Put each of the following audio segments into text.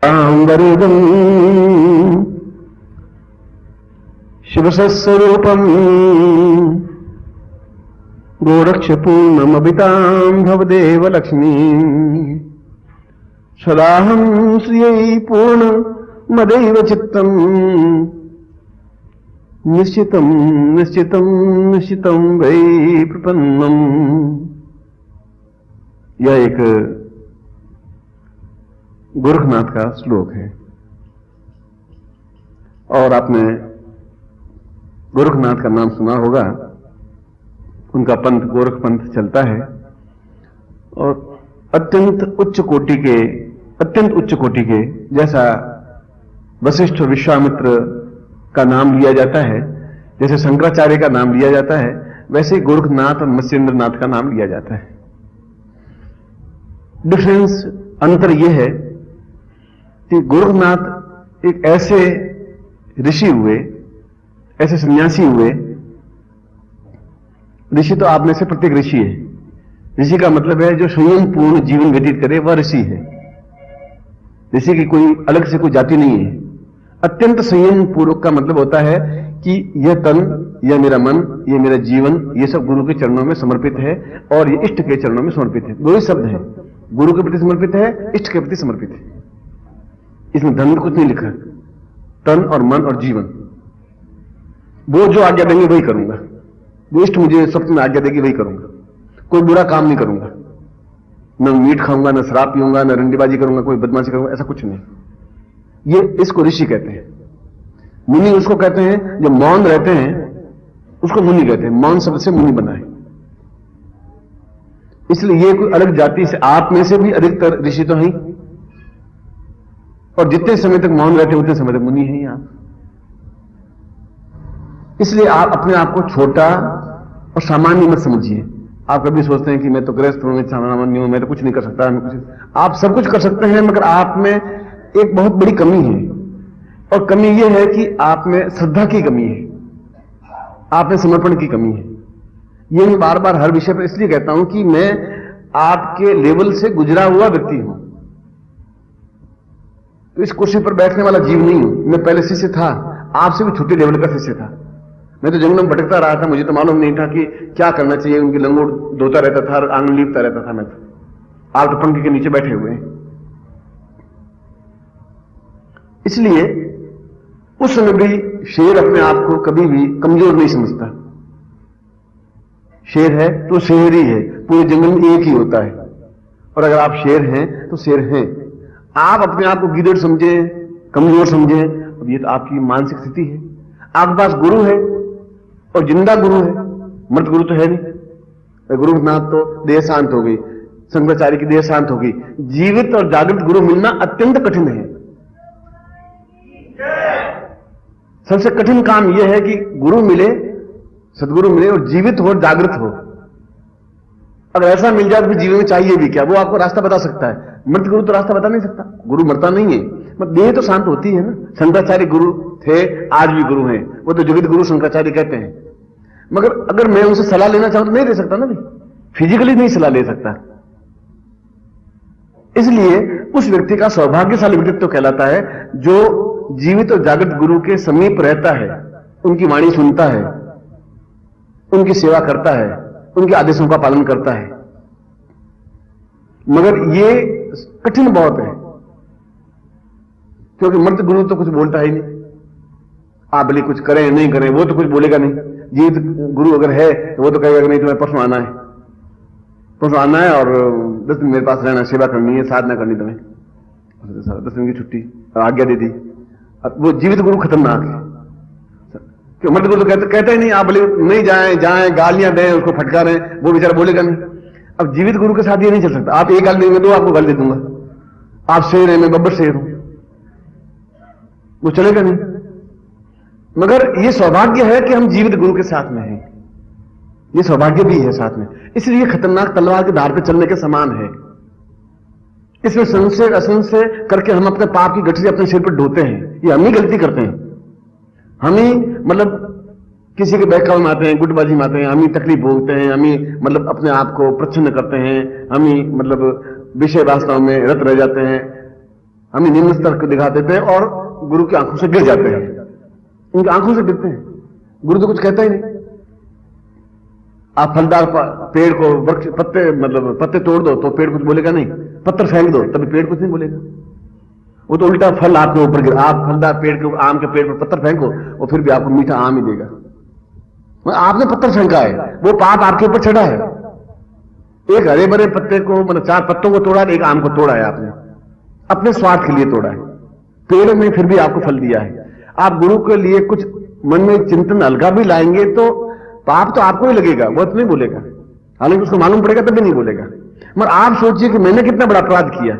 वरुदं शिवसस्वरूपं गोरक्षपूर्णमभितां भवदेव लक्ष्मीं सदाहं श्रियै पूर्णमदैव चित्तम् निश्चितं निश्चितं निश्चितं वै प्रपन्नम्। यह एक गोरखनाथ का श्लोक है और आपने गोरखनाथ का नाम सुना होगा। उनका पंथ गोरख पंथ चलता है और अत्यंत उच्च कोटि के जैसा वशिष्ठ और विश्वामित्र का नाम लिया जाता है, जैसे शंकराचार्य का नाम लिया जाता है, वैसे ही गोरखनाथ और मत्स्येंद्रनाथ का नाम लिया जाता है। डिफरेंस अंतर यह है कि गोरखनाथ एक ऐसे ऋषि हुए, ऐसे सन्यासी हुए। ऋषि तो आप में से प्रत्येक ऋषि है। ऋषि का मतलब है जो संयम पूर्ण जीवन व्यतीत करे, वह ऋषि है। ऋषि की कोई अलग से कोई जाति नहीं है। अत्यंत संयम पूर्वक का मतलब होता है कि यह तन, यह मेरा मन, यह मेरा जीवन, यह सब गुरु के चरणों में समर्पित है और यह इष्ट के चरणों में समर्पित है। दो ही शब्द है, गुरु के प्रति समर्पित है, इष्ट के प्रति समर्पित है। इसमें धन कुछ नहीं लिखा। तन और मन और जीवन, वो जो आज्ञा देंगे वही करूंगा। जो इष्ट मुझे सप्त में आज्ञा देगी वही करूंगा। कोई बुरा काम नहीं करूंगा, न मीट खाऊंगा, न शराब पीऊंगा, न रंडीबाजी करूंगा, कोई बदमाशी करूंगा, ऐसा कुछ नहीं। ये इसको ऋषि कहते हैं। मुनि उसको कहते हैं जो मौन रहते हैं, उसको मुनि कहते हैं। मौन शब्द से मुनि बना है। इसलिए ये कोई अलग जाति से, आप में से भी अधिकतर ऋषि तो हैं और जितने समय तक मौन रहते उतने समय तक मुनि हैं आप। इसलिए आप अपने आप को छोटा और सामान्य मत समझिए। आप कभी सोचते हैं कि मैं तो गृहस्थ हूं, मैं सामान्य हूं, मैं तो कुछ नहीं कर सकता। आप सब कुछ कर सकते हैं, मगर आप में एक बहुत बड़ी कमी है और कमी यह है कि आप में श्रद्धा की कमी है, आप में समर्पण की कमी है। यह मैं बार बार हर विषय पर इसलिए कहता हूं कि मैं आपके लेवल से गुजरा हुआ व्यक्ति हूं। तो इस कुर्सी पर बैठने वाला जीव नहीं हूं। मैं पहले शिष्य था, आपसे भी छोटे लेवल का शिष्य था। मैं तो जंगलों में भटकता रहा था, मुझे तो मालूम नहीं था कि क्या करना चाहिए। उनकी लंगोट धोता रहता था, आंगन लीपता रहता था। मैं तो आप तो पंखे के नीचे बैठे हुए हैं। इसलिए उस समय भी शेर अपने आप को कभी भी कमजोर नहीं समझता। शेर है तो शेर ही है, पूरे जंगल में एक ही होता है। और अगर आप शेर हैं तो शेर हैं। आप अपने आप को गिदड़ समझे, कमजोर समझे, अब ये तो आपकी मानसिक स्थिति है। आपके पास गुरु है और जिंदा गुरु है, मृत गुरु तो है नहीं। गुरुनाथ तो देह शांत हो गई, शंकराचार्य की देह शांत हो गई। जीवित और जागृत गुरु मिलना अत्यंत कठिन है। सबसे कठिन काम यह है कि गुरु मिले, सदगुरु मिले और जीवित हो, जागृत हो। अगर ऐसा मिल जाए तो जीवन में चाहिए भी क्या? वो आपको रास्ता बता सकता है। मृत गुरु तो रास्ता बता नहीं सकता। गुरु मरता नहीं है, मगर देह तो शांत होती है ना। शंकराचार्य गुरु थे, आज भी गुरु हैं। वो तो जगत गुरु शंकराचार्य कहते हैं। मगर अगर मैं उनसे सलाह लेना चाहूं तो नहीं दे सकता ना भाई, फिजिकली नहीं सलाह ले सकता। इसलिए उस व्यक्ति का सौभाग्यशाली व्यक्तित्व कहलाता है जो जीवित और जागृत गुरु के समीप रहता है, उनकी वाणी सुनता है, उनकी सेवा करता है, उनके आदेशों का पालन करता है। मगर ये कठिन बहुत है, क्योंकि मृत गुरु तो कुछ बोलता ही नहीं। आप भले कुछ करें नहीं करें, वो तो कुछ बोलेगा नहीं। जीवित गुरु अगर है तो वो तो कहेगा नहीं, तुम्हें परसों आना है, परसों आना है और 10 दिन मेरे पास रहना, सेवा करनी है, साधना करनी तुम्हें। 10 दिन की छुट्टी आज्ञा दे दी। अब वो जीवित गुरु खतरनाक है। क्यों? मृत गुरु तो कहते ही नहीं। आप भले नहीं जाएं, गालियां दें, उसको फटकारें, वो बेचारा बोलेगा नहीं। अब जीवित गुरु के साथ ये नहीं चल सकता। आप एक गाली देंगे तो आपको गाली दे दूंगा। आप शेर हैं, मैं बब्बर शेर हूं, वो चलेगा नहीं। मगर ये सौभाग्य है कि हम जीवित गुरु के साथ में हैं। ये सौभाग्य भी है साथ में। इसलिए खतरनाक तलवार के धार पर चलने के समान है। इसमें संशय असंशय करके हम अपने पाप की गठरी अपने सिर पर ढोते हैं। ये हम ही गलती करते हैं। हम ही मतलब किसी के बहकावे में आते हैं, गुटबाजी में आते हैं, हम ही तकलीफ भोगते हैं, हम ही मतलब अपने आप को प्रच्छन्न करते हैं, हम ही मतलब विषय वास्तव में रत रह जाते हैं। हम ही निम्न स्तर को दिखाते थे और गुरु की आंखों से गिर जाते हैं, उनकी आंखों से गिरते हैं। गुरु तो कुछ कहता ही नहीं। आप फलदार पेड़ को वृक्ष पत्ते मतलब पत्ते तोड़ दो तो पेड़ कुछ बोलेगा नहीं, पत्थर फेंक दो तभी पेड़ कुछ नहीं बोलेगा। वो तो उल्टा फल आपके ऊपर गिर, आप फलदार पेड़ के आम के पेड़ पर पत्थर फेंको और फिर भी आपको मीठा आम ही देगा। आपने पत्थर फेंका है, वो पाप आपके ऊपर चढ़ा है। एक हरे भरे पत्ते को मतलब 4 पत्तों को तोड़ा, एक आम को तोड़ा है आपने, अपने स्वार्थ के लिए तोड़ा है। पेड़ ने फिर भी आपको फल दिया है। आप गुरु के लिए कुछ मन में चिंतन हल्का भी लाएंगे तो पाप तो आपको ही लगेगा, वो तो नहीं बोलेगा, हालांकि उसको मालूम पड़ेगा तभी नहीं बोलेगा। मगर आप सोचिए कि मैंने कितना बड़ा अपराध किया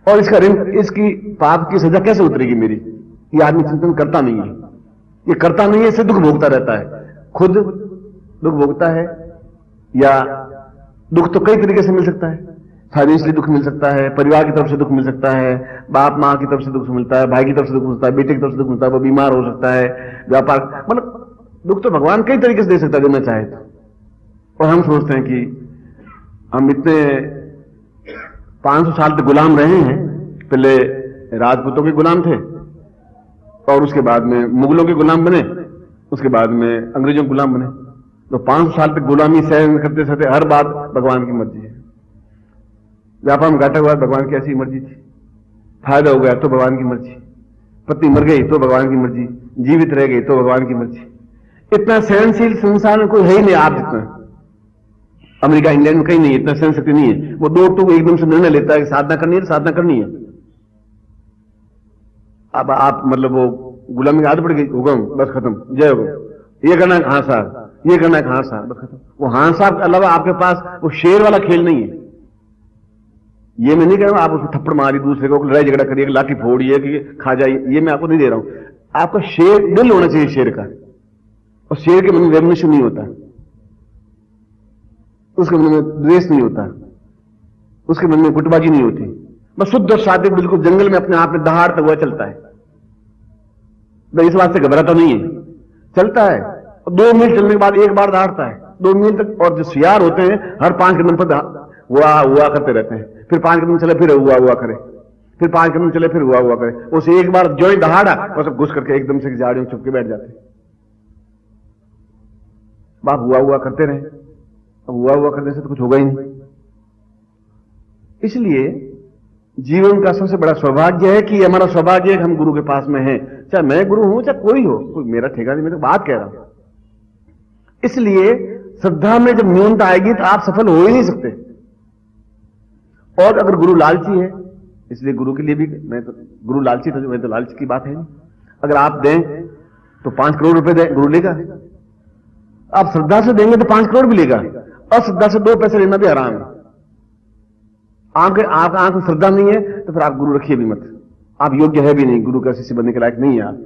और इसका ऋण, इसकी पाप की सजा कैसे उतरेगी मेरी। ये आदमी चिंतन करता नहीं है, ये करता नहीं है, इससे दुख भोगता रहता है। खुद दुख भोगता है या दुख तो कई तरीके से मिल सकता है। फाइनेंशियली दुख मिल सकता है, परिवार की तरफ से दुख मिल सकता है, बाप मां की तरफ से दुख मिलता है, भाई की तरफ से दुख मिलता है, बेटे की तरफ से दुख मिलता है, वो बीमार हो सकता है, व्यापार, मतलब दुख तो भगवान कई तरीके से दे सकता है देना चाहे तो। और हम सोचते हैं कि हम इतने 500 साल तक गुलाम रहे हैं। पहले राजपूतों के गुलाम थे और उसके बाद में मुगलों के गुलाम बने, उसके बाद में अंग्रेजों के गुलाम बने। तो 500 साल तक गुलामी सहन करते सहते हर बात भगवान की मर्जी है। व्यापार में घाटा हुआ भगवान की ऐसी मर्जी थी, फायदा हो गया तो भगवान की मर्जी, पत्नी मर गई तो भगवान की मर्जी, जीवित रह गई तो भगवान की मर्जी। इतना सहनशील संसार में कोई है ही नहीं आप जितना। अमेरिका इंग्लैंड में कहीं नहीं, इतना सहन शक्ति नहीं है। वो 2 टूक एकदम से निर्णय लेता है कि साधना करनी है तो साधना करनी है। अब आप मतलब वो गुलामी की आदत पड़ गई, हुक्म बस खत्म, जय हो, ये करना है हाँ साहब, ये करना है हाँ साहब, बस खत्म। वो हाँ साहब के अलावा आपके पास वो शेर वाला खेल नहीं है। ये मैं नहीं कह रहा हूं आप उसको थप्पड़ मारी, दूसरे को लड़ाई झगड़ा करिए, लाठी फोड़िए कि खा जाइए, ये मैं आपको नहीं दे रहा हूं। आपका शेर दिल होना चाहिए शेर का, और शेर के मन में रेवल्यूशन नहीं होता, उसके मन में द्वेष नहीं होता, उसके मन में गुटबाजी नहीं होती। बस शुद्ध और सात्विक बिल्कुल जंगल में अपने आप में दहाड़ता हुआ चलता है। इस बात से घबराता नहीं है, चलता है। और 2 मील चलने के बाद एक बार दहाड़ता है 2 मील तक। और जो सियार होते हैं हर 5 कदम पर हुआ करते रहते हैं, फिर 5 कदम चले फिर हुआ करे, फिर 5 कदम चले फिर हुआ करे। उसे एक बार जो ही दहाड़ा वो सब घुस करके एकदम से झाड़ियों में छुप के बैठ जाते हैं। बाप हुआ करते रहे, अब हुआ करने से तो कुछ होगा ही नहीं। इसलिए जीवन का सबसे बड़ा सौभाग्य है कि हमारा सौभाग्य है कि हम गुरु के पास में हैं। चाहे मैं गुरु हूं चाहे कोई हो, कोई मेरा ठेका नहीं, मैं तो बात कह रहा हूं। इसलिए श्रद्धा में जब न्यूनता आएगी तो आप सफल हो ही नहीं सकते। और अगर गुरु लालची है, इसलिए गुरु के लिए भी मैं तो गुरु लालची था, मैं तो लालच की बात है नहीं। अगर आप दें तो 5 करोड़ रुपए दें, गुरु लेगा। आप श्रद्धा से देंगे तो 5 करोड़ भी लेगा, और श्रद्धा से 2 पैसे लेना भी आराम है। आप आंख में श्रद्धा नहीं है तो फिर आप गुरु रखिए भी मत, आप योग्य है भी नहीं, गुरु का शिष्य बनने के लायक नहीं है। आप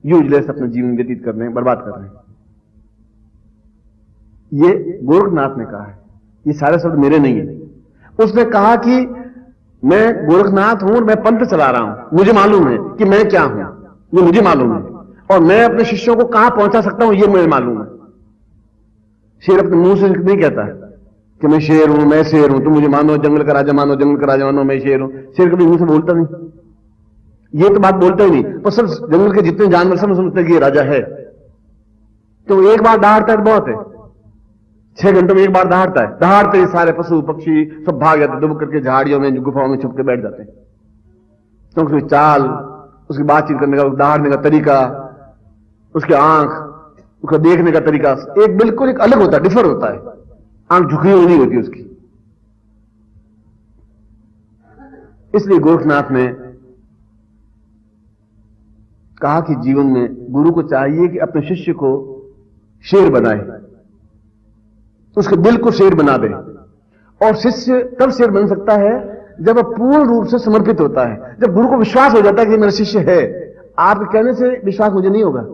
यूजलेस अपना जीवन व्यतीत कर रहे हैं, बर्बाद कर रहे हैं। ये गोरखनाथ ने कहा है, ये सारे शब्द मेरे नहीं है। उसने कहा कि मैं गोरखनाथ हूं और मैं पंथ चला रहा हूं, मुझे मालूम है कि मैं क्या हूं, ये मुझे मालूम है, और मैं अपने शिष्यों को कहां पहुंचा सकता हूं ये मुझे मालूम है। शेर अपने मुंह से नहीं कहता कि मैं शेर हूं, मैं शेर हूं, तुम मुझे मानो, जंगल का राजा मानो, जंगल का राजा मानो, मैं शेर हूं। शेर कभी मुंह से बोलता नहीं, ये तो बात बोलता ही नहीं। पर सब जंगल के जितने जानवर सब समझते हैं कि ये राजा है। तो एक बार दहाड़ता है तो बहुत है, 6 घंटों में एक बार दहाड़ता है, दहाड़ते ही सारे पशु पक्षी सब भाग जाते, दुब करके झाड़ियों में गुफाओं में छुप के बैठ जाते हैं। तो उसकी चाल, उसकी बातचीत करने का, दहाड़ने का तरीका, उसकी आंख, उसका देखने का तरीका एक बिल्कुल एक अलग होता है, डिफर होता है। आंख झुकी हुई नहीं होती उसकी। इसलिए गोरखनाथ ने कहा कि जीवन में गुरु को चाहिए कि अपने शिष्य को शेर बनाए, उसके दिल को शेर बना दे। और शिष्य तब शेर बन सकता है जब वह पूर्ण रूप से समर्पित होता है, जब गुरु को विश्वास हो जाता है कि मेरा शिष्य है। आपके कहने से विश्वास मुझे नहीं होगा।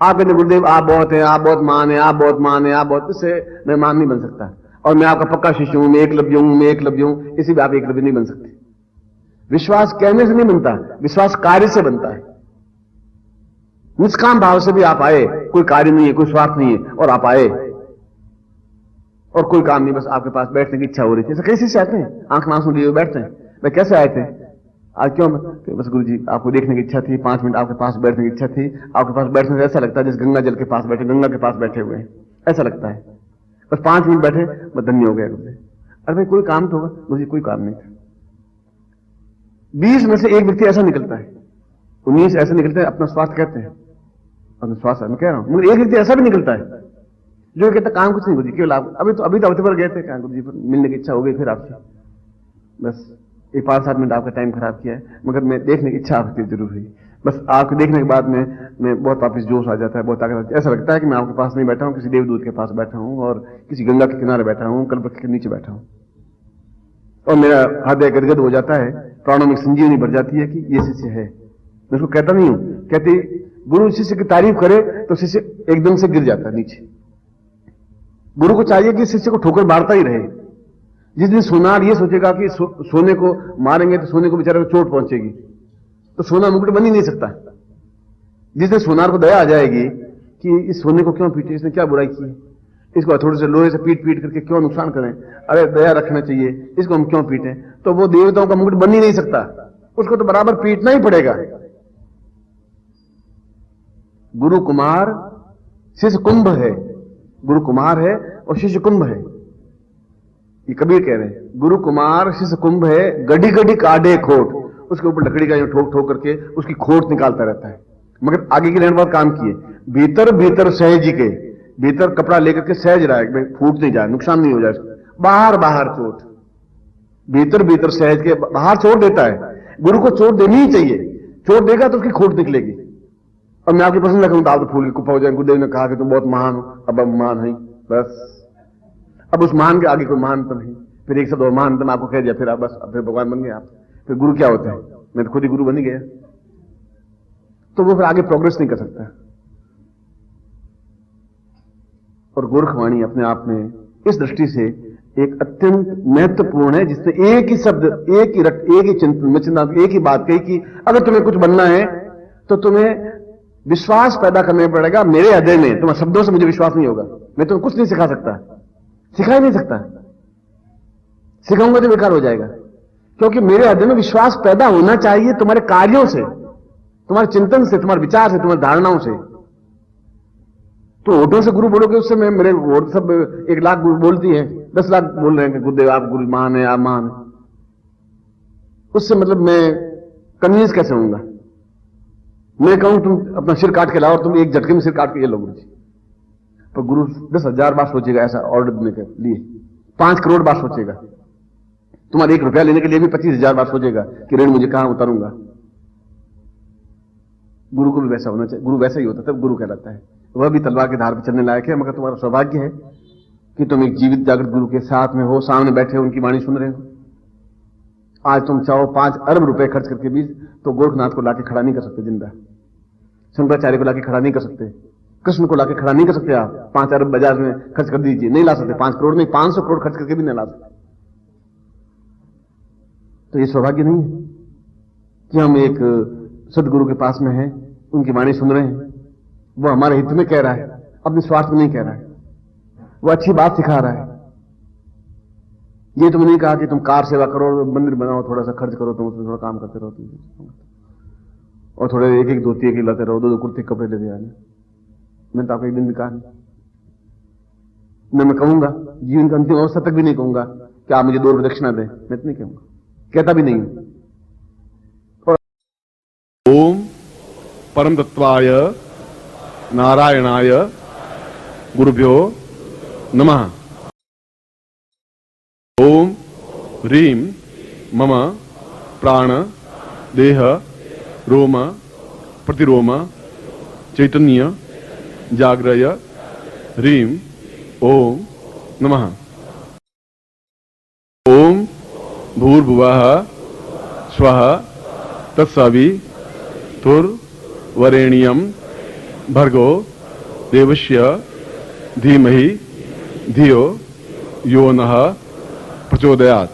आप कहते गुरुदेव आप बहुत हैं, आप बहुत मान है, आप बहुत मान है, आप बहुत, इससे मैं मान नहीं बन सकता। और मैं आपका पक्का शिष्य हूं, मैं एकलव्य हूं, मैं एकलव्य हूं, इसी भी आप एकलव्य नहीं बन सकते। विश्वास कहने से नहीं बनता, विश्वास कार्य से बनता है। निष्काम भाव से भी आप आए, कोई कार्य नहीं है, कोई स्वार्थ नहीं है, और आप आए और कोई काम नहीं, बस आपके पास बैठने की इच्छा हो रही थी। ऐसा कैसे से आते हैं, आंख नासू लिए बैठते हैं। भाई कैसे आए थे? आज क्यों? बस गुरु जी आपको देखने की इच्छा थी, 5 मिनट आपके पास बैठने की इच्छा थी। आपके पास बैठने से ऐसा लगता है जैसे गंगा जल के पास बैठे, गंगा के पास बैठे हुए हैं, ऐसा लगता है। बस 5 मिनट बैठे, बस धन्य हो गया गुरु जी। अरे भाई कोई काम तो होगा? गुरु जी कोई काम नहीं था। 20 में से एक व्यक्ति ऐसा निकलता है, 19 ऐसे निकलते हैं, अपना स्वार्थ कहते हैं, अपना स्वार्थ मैं कह रहा हूं, मगर एक व्यक्ति ऐसा भी निकलता है जो कहता काम कुछ नहीं गुरु जी, केवल आप अभी तो अवधि पर गए थे, क्या गुरु जी पर मिलने की इच्छा हो गई फिर आपसे, बस ये 5-7 मिनट आपका टाइम खराब किया है, मगर मैं देखने की इच्छा आपकी जरूर हुई। बस आपको देखने के बाद मैं बहुत वापिस जोश आ जाता है, बहुत ताकत, ऐसा लगता है कि मैं आपके पास नहीं बैठा हूं, किसी देवदूत के पास बैठा हूं और किसी गंगा के किनारे बैठा हूं, कल्पवृक्ष के नीचे बैठा हूं, और मेरा हृदय गदगद हो जाता है, प्राणों में संजीवनी बढ़ जाती है कि ये शिष्य है। मैं उसको कहता नहीं हूं, कहते गुरु शिष्य की तारीफ करे तो शिष्य एकदम से गिर जाता है नीचे। गुरु को चाहिए कि शिष्य को ठोकर मारता ही रहे। जिस दिन सोनार ये सोचेगा कि सोने को मारेंगे तो सोने को बेचारे को चोट पहुंचेगी, तो सोना मुकुट बन ही नहीं सकता। जिस दिन सोनार को दया आ जाएगी कि इस सोने को क्यों पीटे, इसने क्या बुराई की, इसको थोड़े से लोहे से पीट पीट करके क्यों नुकसान करें, अरे दया रखना चाहिए, इसको हम क्यों पीटें, तो वो देवताओं का मुकुट बन ही नहीं सकता, उसको तो बराबर पीटना ही पड़ेगा। गुरु कुमार शिष्य कुंभ है, गुरु कुमार है और शिष्य कुंभ है, ये कबीर कह रहे हैं। गुरु कुमार शिष्य कुंभ है, गड्डी गड्डी काढ़े खोट, उसके ऊपर लकड़ी का ठोक ठोक करके उसकी खोट निकालता रहता है, मगर आगे की रहने बाद काम किए। भीतर भीतर सहज के, भीतर कपड़ा लेकर के सहज रहा है, फूट नहीं जाए, नुकसान नहीं हो जाए, बाहर बाहर चोट, भीतर भीतर सहज के बाहर चोट देता है। गुरु को चोट देनी ही चाहिए, चोट देगा तो उसकी खोट निकलेगी। और मैं आपकी पसंद रखूंगा तो आप तो फूल की कुप्पा हो जाए। गुरुदेव ने कहा कि तुम बहुत महान हो, अब महान है, बस अब उस महान के आगे कोई महान तो नहीं, फिर एक शब्द और महान तो आपको कह दिया, फिर आप बस फिर भगवान बन गए आप, फिर गुरु क्या होते हैं? मैं तो खुद ही गुरु बन ही गया, तो वो फिर आगे प्रोग्रेस नहीं कर सकता। और गोरखवाणी अपने आप में इस दृष्टि से एक अत्यंत महत्वपूर्ण है, जिसने एक ही शब्द, एक ही रट, एक ही चिंतन, एक ही बात कही कि अगर तुम्हें कुछ बनना है तो तुम्हें विश्वास पैदा करना पड़ेगा मेरे हृदय में। तुम्हारे शब्दों से मुझे विश्वास नहीं होगा, मैं तुम्हें कुछ नहीं सिखा सकता, सिखा ही नहीं सकता, सिखाऊंगा तो बेकार हो जाएगा, क्योंकि मेरे हृदय में विश्वास पैदा होना चाहिए तुम्हारे कार्यों से, तुम्हारे चिंतन से, तुम्हारे विचार से, तुम्हारी धारणाओं से। तो होठों से गुरु बोलोगे, उससे मैं मेरे वोट सब 1 लाख गुरु बोलती है, 10 लाख बोल रहे हैं कि गुरुदेव आप गुरु महान है, आप महान है, उससे मतलब मैं कन्विंस कैसे होऊंगा? मैं कहूं तुम अपना सिर काट के लाओ, तुम एक झटके में सिर काट के ये लो गुरु जी, पर गुरु 10,000 बार सोचेगा ऐसा ऑर्डर देने के लिए, 5 करोड़ बार सोचेगा, तुम्हारे 1 रुपया लेने के लिए भी 25,000 बार सोचेगा कि ऋण मुझे कहां उतारूंगा। गुरु को भी वैसा होना चाहिए, गुरु वैसा ही होता तब गुरु कहलाता है। वह भी तलवार के धार पर चलने लायक है, मगर तुम्हारा सौभाग्य है कि तुम एक जीवित जागृत गुरु के साथ में हो, सामने बैठे हो, उनकी वाणी सुन रहे हो। आज तुम चाहो 5 अरब रुपए खर्च करके भी तो गोरखनाथ को लाके खड़ा नहीं कर सकते जिंदा, शंकराचार्य को लाके खड़ा नहीं कर सकते, कृष्ण को लाके खड़ा नहीं कर सकते। आप 5 अरब बाजार में खर्च कर दीजिए, नहीं ला सकते, 5 करोड़ नहीं 500 करोड़ खर्च करके भी नहीं ला सकते। तो ये सौभाग्य नहीं है कि हम एक सदगुरु के पास में हैं, उनकी वाणी सुन रहे हैं, वो हमारे हित में कह रहा है, अपने स्वार्थ में नहीं कह रहा है, वो अच्छी बात सिखा रहा है। ये तुमने नहीं कहा कि तुम कार सेवा करो, मंदिर बनाओ, थोड़ा सा खर्च करो, तुम उसमें थोड़ा काम करते रहो, और थोड़े एक धोती एक लाते रहो, 2 कुर्ते कपड़े लेते आने। मैंने तो आपको एक दिन भी कहा नहीं, मैं कहूंगा जीवन का अंतिम अवस्था तक भी नहीं कहूंगा कि आप मुझे 2 रुपये दक्षिणा दें, मैं तो नहीं कहूंगा, कहता भी नहीं। ओम परम तत्वाय नारायणाय गुरुभ्यो नमः। ओम ह्रीं मम प्राण देह रोम प्रतिरोम चैतन्य जाग्रय ह्रीं ओम नमः। ओम भूर्भुवः स्वः तत्सवितुर्वरेण्यं भर्गो देवस्य धीमहि धियो यो नः प्रचोदयात्।